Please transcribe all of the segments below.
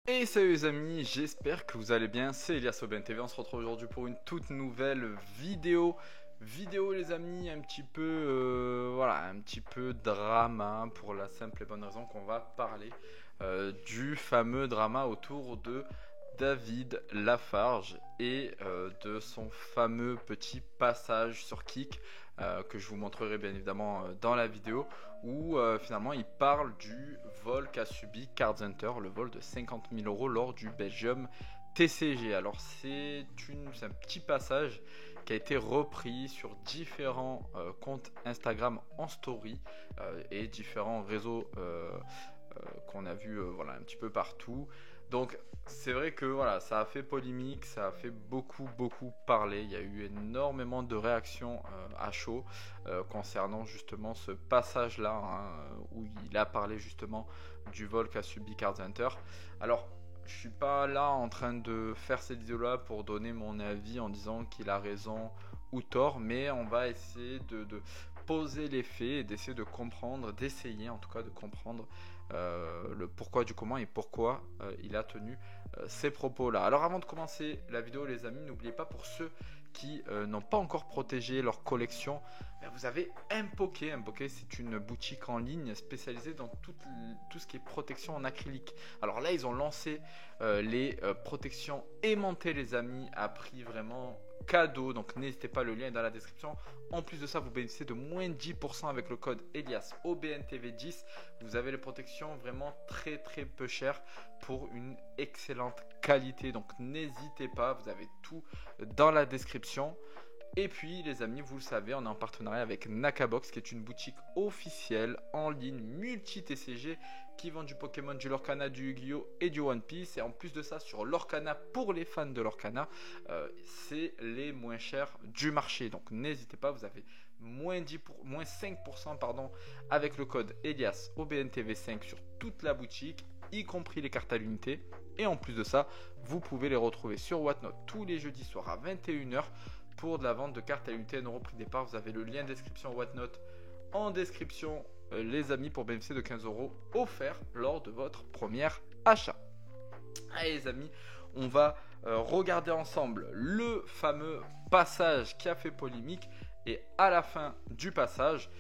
Et salut les amis, j'espère que vous allez bien, c'est Elias OBNTV, on se retrouve aujourd'hui pour une toute nouvelle vidéo. Vidéo les amis, un petit peu, voilà, un petit peu drama pour la simple et bonne raison qu'on va parler du fameux drama autour de David Lafarge et de son fameux petit passage sur Kik que je vous montrerai bien évidemment dans la vidéo où finalement il parle du vol qu'a subi Card Center, le vol de 50 000 € lors du Belgium TCG. Alors c'est un petit passage qui a été repris sur différents comptes Instagram en story et différents réseaux qu'on a vu voilà, un petit peu partout. Donc c'est vrai que voilà, ça a fait polémique, ça a fait beaucoup parler. Il y a eu énormément de réactions à chaud concernant justement ce passage-là hein, où il a parlé justement du vol qu'a subi Card Center. Alors je suis pas là en train de faire cette vidéo-là pour donner mon avis en disant qu'il a raison ou tort, mais on va essayer de poser les faits et d'essayer de comprendre, d'essayer en tout cas de comprendre le pourquoi du comment et pourquoi il a tenu ces propos là. Alors avant de commencer la vidéo les amis, n'oubliez pas pour ceux qui n'ont pas encore protégé leur collection, vous avez Mpoké. Mpoké c'est une boutique en ligne spécialisée dans tout ce qui est protection en acrylique. Alors là ils ont lancé les protections aimantées les amis à prix vraiment cadeau, donc n'hésitez pas, le lien est dans la description. En plus de ça vous bénéficiez de moins 10% avec le code Elias OBNTV10. Vous avez les protections vraiment très peu chères pour une excellente qualité, donc n'hésitez pas, vous avez tout dans la description. Et puis les amis, vous le savez, on est en partenariat avec Nakabox qui est une boutique officielle en ligne multi-TCG qui vend du Pokémon, du Lorcana, du Yu-Gi-Oh et du One Piece. Et en plus de ça, sur Lorcana, pour les fans de Lorcana, c'est les moins chers du marché. Donc n'hésitez pas, vous avez moins 5% pardon, avec le code Elias OBNTV5 sur toute la boutique, y compris les cartes à l'unité. Et en plus de ça, vous pouvez les retrouver sur Whatnot tous les jeudis soirs à 21 h pour de la vente de cartes à l'unité à euro prix départ. Vous avez le lien description Whatnot en description les amis pour bénéficier de 15 € offerts lors de votre premier achat. Allez les amis, on va regarder ensemble le fameux passage qui a fait polémique et à la fin du passage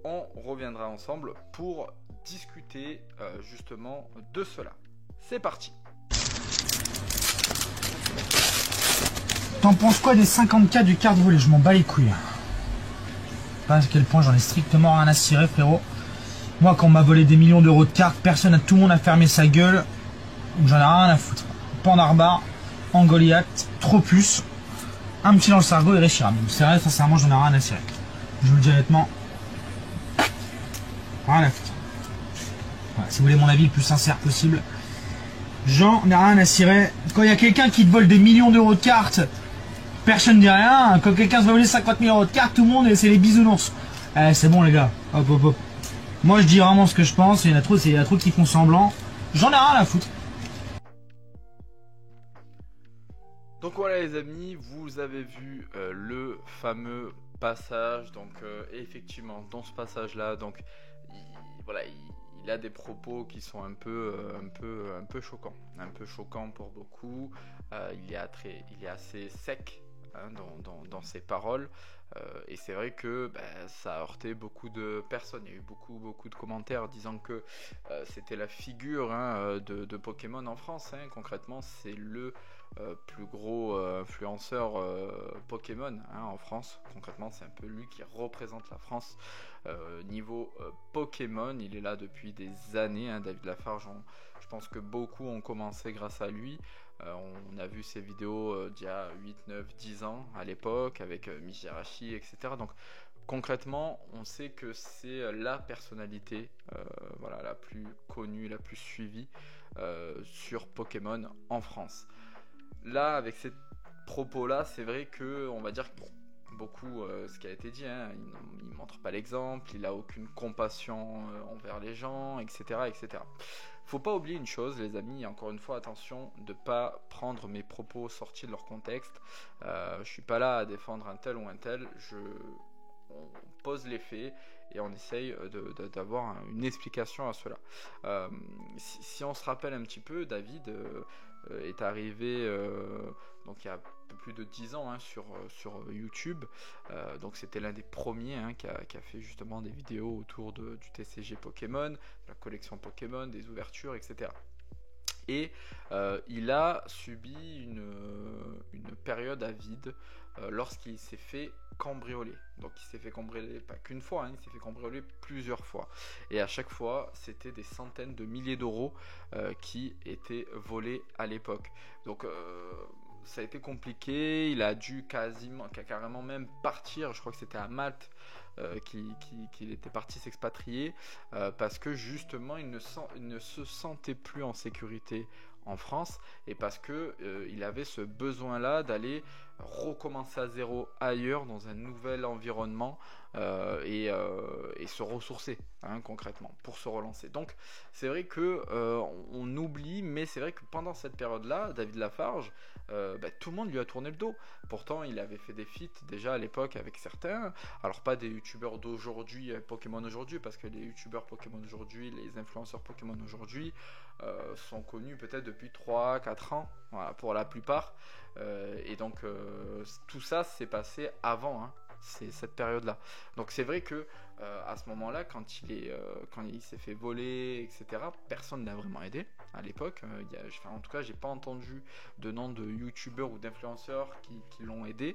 on reviendra ensemble pour discuter justement de cela. C'est parti. T'en penses quoi des 50K du card volé? Je m'en bats les couilles. Pas à quel point j'en ai strictement rien à cirer, frérot. Moi, quand on m'a volé des millions d'euros de cartes, tout le monde a fermé sa gueule. Donc j'en ai rien à foutre. Pandarbar, Angoliath, Tropus, un petit dans le Sargo et Reshiram. C'est vrai, sincèrement, j'en ai rien à cirer. Je vous le dis honnêtement. Rien à foutre. Voilà, si vous voulez mon avis le plus sincère possible, j'en ai rien à cirer. Quand il y a quelqu'un qui te vole des millions d'euros de cartes, personne ne dit rien. Quand quelqu'un se va voler 50 000 € de cartes, tout le monde, c'est les bisounours. C'est bon les gars, hop hop hop. Moi je dis vraiment ce que je pense, il y en a trop qui font semblant. J'en ai rien à foutre. Donc voilà les amis, vous avez vu le fameux passage. Donc effectivement dans ce passage là, donc il a des propos qui sont un peu choquants pour beaucoup. Il est assez sec hein, dans ses paroles et c'est vrai que ça a heurté beaucoup de personnes. Il y a eu beaucoup de commentaires disant que c'était la figure hein, de Pokémon en France hein. Concrètement c'est le plus gros influenceur Pokémon hein, en France. Concrètement c'est un peu lui qui représente la France niveau Pokémon. Il est là depuis des années hein, David Lafarge. Je pense que beaucoup ont commencé grâce à lui. On a vu ses vidéos d'il y a 8, 9, 10 ans à l'époque avec Mijirachi, etc. Donc concrètement, on sait que c'est la personnalité voilà, la plus connue, la plus suivie sur Pokémon en France. Là, avec ces propos-là, c'est vrai que on va dire que beaucoup ce qui a été dit, hein, il ne montre pas l'exemple, il n'a aucune compassion envers les gens, etc. Faut pas oublier une chose les amis, encore une fois attention de pas prendre mes propos sortis de leur contexte. Je suis pas là à défendre un tel ou un tel, on pose les faits et on essaye d'avoir une explication à cela. Si on se rappelle un petit peu, David est arrivé donc il y a un peu plus de 10 ans sur YouTube. Donc c'était l'un des premiers qui a fait justement des vidéos autour du TCG Pokémon, de la collection Pokémon, des ouvertures, etc. Et il a subi une période à vide lorsqu'il s'est fait cambrioler. Donc il s'est fait cambrioler pas qu'une fois, il s'est fait cambrioler plusieurs fois. Et à chaque fois, c'était des centaines de milliers d'euros qui étaient volés à l'époque. Donc ça a été compliqué, il a dû carrément même partir, je crois que c'était à Malte qu'il était parti s'expatrier parce que justement il ne se sentait plus en sécurité en France et parce que il avait ce besoin là d'aller recommencer à zéro ailleurs dans un nouvel environnement et se ressourcer concrètement pour se relancer. Donc c'est vrai que on oublie, mais c'est vrai que pendant cette période là, David Lafarge, tout le monde lui a tourné le dos. Pourtant il avait fait des feats déjà à l'époque avec certains, alors pas des youtubeurs d'aujourd'hui, Pokémon aujourd'hui, parce que les youtubeurs Pokémon aujourd'hui, les influenceurs Pokémon aujourd'hui sont connus peut-être depuis 3-4 ans, voilà, pour la plupart. Et donc tout ça s'est passé avant, c'est cette période-là. Donc c'est vrai que à ce moment-là, quand il s'est fait voler, etc., personne n'a vraiment aidé à l'époque. En tout cas, j'ai pas entendu de nom de youtubeurs ou d'influenceurs qui l'ont aidé,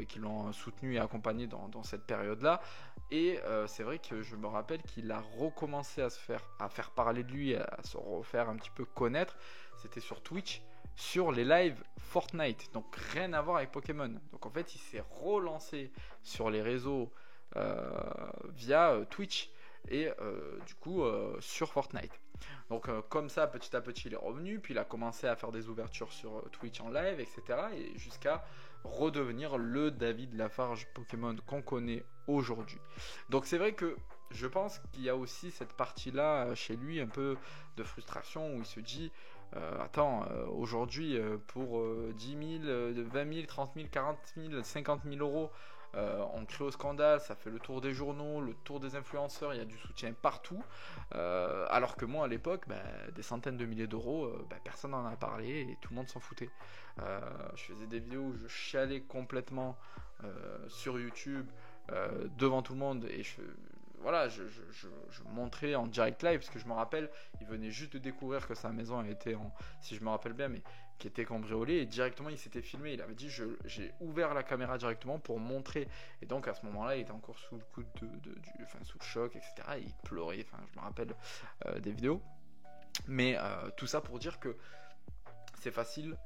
qui l'ont soutenu et accompagné dans cette période-là. Et c'est vrai que je me rappelle qu'il a recommencé à faire parler de lui, à se refaire un petit peu connaître. C'était sur Twitch, sur les lives Fortnite, donc rien à voir avec Pokémon. Donc en fait il s'est relancé sur les réseaux via Twitch et du coup sur Fortnite. Donc comme ça petit à petit il est revenu, puis il a commencé à faire des ouvertures sur Twitch en live, etc. et jusqu'à redevenir le David Lafarge Pokémon qu'on connaît aujourd'hui. Donc c'est vrai que je pense qu'il y a aussi cette partie-là chez lui, un peu de frustration, où il se dit aujourd'hui pour 10 000, 20 000, 30 000, 40 000, 50 000 euros, on crée au scandale, ça fait le tour des journaux, le tour des influenceurs, il y a du soutien partout, alors que moi à l'époque, des centaines de milliers d'euros, personne n'en a parlé et tout le monde s'en foutait. Je faisais des vidéos où je chialais complètement sur YouTube devant tout le monde et je montrais en direct live, parce que je me rappelle, il venait juste de découvrir que sa maison avait été, si je me rappelle bien, mais qui était cambriolée, et directement il s'était filmé, il avait dit j'ai ouvert la caméra directement pour montrer, et donc à ce moment-là il était encore sous le coup sous le choc, etc. Et il pleurait, je me rappelle des vidéos, mais tout ça pour dire que c'est facile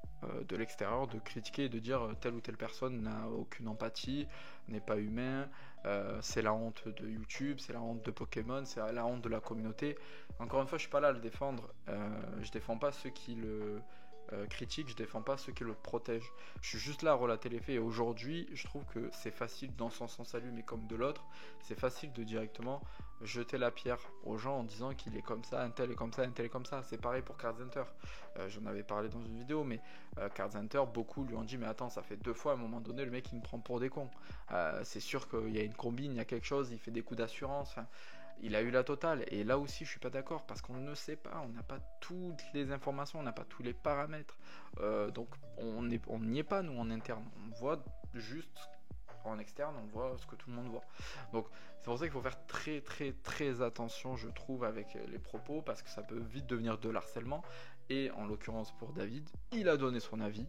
de l'extérieur de critiquer et de dire telle ou telle personne n'a aucune empathie, n'est pas humain, c'est la honte de YouTube, c'est la honte de Pokémon, c'est la honte de la communauté. Encore une fois, je suis pas là à le défendre, je défends pas ceux qui le critiquent, je défends pas ceux qui le protègent. Je suis juste là à relater les faits, et aujourd'hui, je trouve que c'est facile, dans son sens à lui, mais comme de l'autre, c'est facile de directement jeter la pierre aux gens en disant qu'il est comme ça, un tel est comme ça, un tel est comme ça. C'est pareil pour Cards Hunter. J'en avais parlé dans une vidéo, mais Cards Hunter, beaucoup lui ont dit mais attends, ça fait 2 fois à un moment donné, le mec il me prend pour des cons. C'est sûr qu'il y a une combine, il y a quelque chose, il fait des coups d'assurance. Il a eu la totale, et là aussi je suis pas d'accord, parce qu'on ne sait pas, on n'a pas toutes les informations, on n'a pas tous les paramètres, donc on n'y est pas nous en interne, on voit juste en externe, on voit ce que tout le monde voit. Donc c'est pour ça qu'il faut faire très très très attention, je trouve, avec les propos, parce que ça peut vite devenir de l'harcèlement. Et en l'occurrence pour David, il a donné son avis,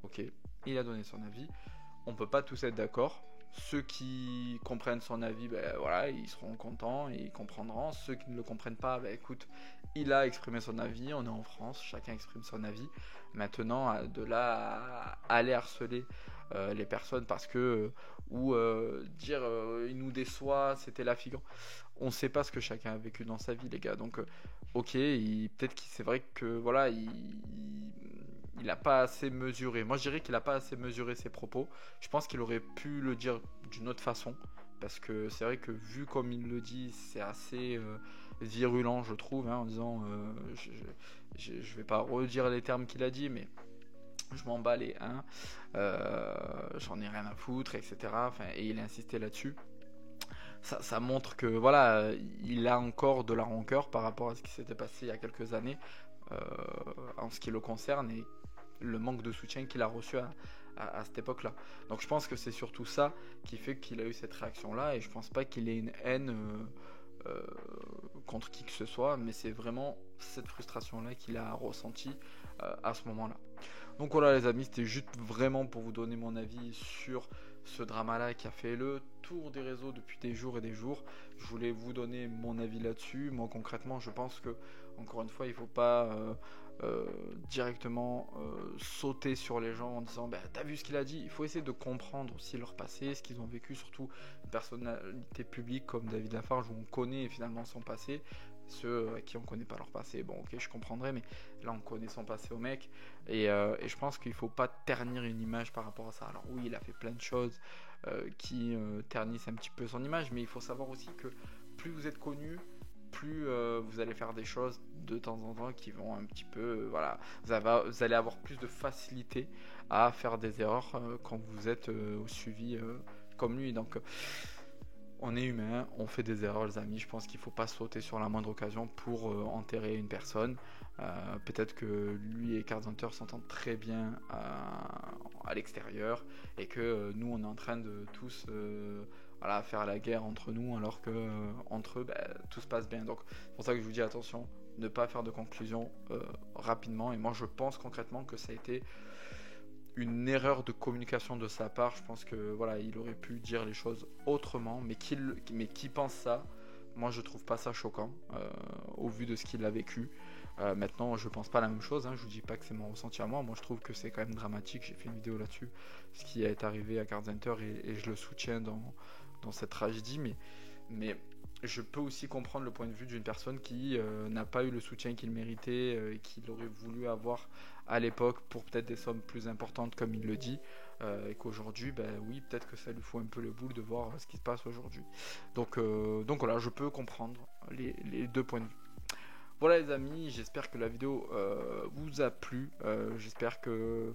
ok, il a donné son avis, on peut pas tous être d'accord. Ceux qui comprennent son avis, voilà, ils seront contents et ils comprendront. Ceux qui ne le comprennent pas, écoute, il a exprimé son avis, on est en France, chacun exprime son avis. Maintenant, de là à aller harceler les personnes parce que dire il nous déçoit, c'était la figure. On ne sait pas ce que chacun a vécu dans sa vie, les gars. Donc ok, peut-être que c'est vrai que voilà, il n'a pas assez mesuré. Moi je dirais qu'il n'a pas assez mesuré ses propos. Je pense qu'il aurait pu le dire d'une autre façon, parce que c'est vrai que vu comme il le dit, c'est assez virulent, je trouve, en disant je vais pas redire les termes qu'il a dit, mais je m'en bats les j'en ai rien à foutre, etc. Et il a insisté là-dessus. ça montre que voilà, il a encore de la rancœur par rapport à ce qui s'était passé il y a quelques années euh, en ce qui le concerne et le manque de soutien qu'il a reçu à cette époque-là. Donc je pense que c'est surtout ça qui fait qu'il a eu cette réaction-là et je pense pas qu'il ait une haine contre qui que ce soit, mais c'est vraiment cette frustration-là qu'il a ressentie à ce moment-là. Donc voilà les amis, c'était juste vraiment pour vous donner mon avis sur ce drama-là qui a fait le tour des réseaux depuis des jours et des jours. Je voulais vous donner mon avis là-dessus. Moi concrètement, je pense que, encore une fois, il ne faut pas directement sauter sur les gens en disant bah, t'as vu ce qu'il a dit. Il faut essayer de comprendre aussi leur passé, ce qu'ils ont vécu, surtout une personnalité publique comme David Lafarge où on connaît finalement son passé. Ceux à qui on connaît pas leur passé, bon ok je comprendrais, mais là on connaît son passé au mec et je pense qu'il faut pas ternir une image par rapport à ça. Alors oui, il a fait plein de choses qui ternissent un petit peu son image, mais il faut savoir aussi que plus vous êtes connu, plus vous allez faire des choses de temps en temps qui vont un petit peu, voilà, vous allez avoir plus de facilité à faire des erreurs quand vous êtes suivi comme lui. Donc on est humain, on fait des erreurs les amis, je pense qu'il ne faut pas sauter sur la moindre occasion pour enterrer une personne. Peut-être que lui et Carpenter s'entendent très bien à l'extérieur et que nous on est en train de tous voilà, faire la guerre entre nous alors que entre eux tout se passe bien. Donc c'est pour ça que je vous dis attention, ne pas faire de conclusion rapidement, et moi je pense concrètement que ça a été une erreur de communication de sa part. Je pense que voilà, il aurait pu dire les choses autrement, mais qui pense ça, moi je trouve pas ça choquant au vu de ce qu'il a vécu. Maintenant je pense pas la même chose, hein. Je vous dis pas que c'est mon ressenti à moi je trouve que c'est quand même dramatique. J'ai fait une vidéo là-dessus, ce qui est arrivé à Carpenter, et je le soutiens dans cette tragédie, mais je peux aussi comprendre le point de vue d'une personne qui n'a pas eu le soutien qu'il méritait et qu'il aurait voulu avoir à l'époque pour peut-être des sommes plus importantes comme il le dit, et qu'aujourd'hui oui, peut-être que ça lui fout un peu le boule de voir ce qui se passe aujourd'hui. Donc voilà, je peux comprendre les deux points de vue. Voilà les amis, j'espère que la vidéo vous a plu, j'espère que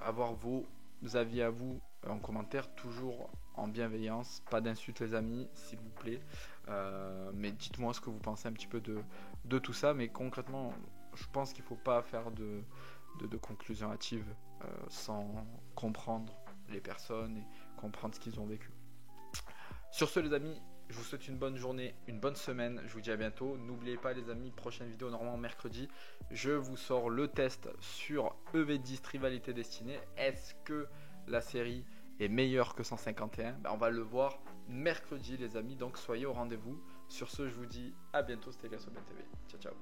avoir vos avis à vous en commentaire, toujours en bienveillance, pas d'insultes les amis s'il vous plaît, mais dites-moi ce que vous pensez un petit peu de tout ça, mais concrètement je pense qu'il ne faut pas faire de conclusions hâtives sans comprendre les personnes et comprendre ce qu'ils ont vécu. Sur ce les amis, je vous souhaite une bonne journée, une bonne semaine, je vous dis à bientôt. N'oubliez pas les amis, prochaine vidéo normalement mercredi, je vous sors le test sur EV10 Rivalité Destinée. Est-ce que la série est meilleure que 151? On va le voir mercredi les amis, donc soyez au rendez-vous. Sur ce je vous dis à bientôt, c'était Elias Aubin TV. Ciao ciao.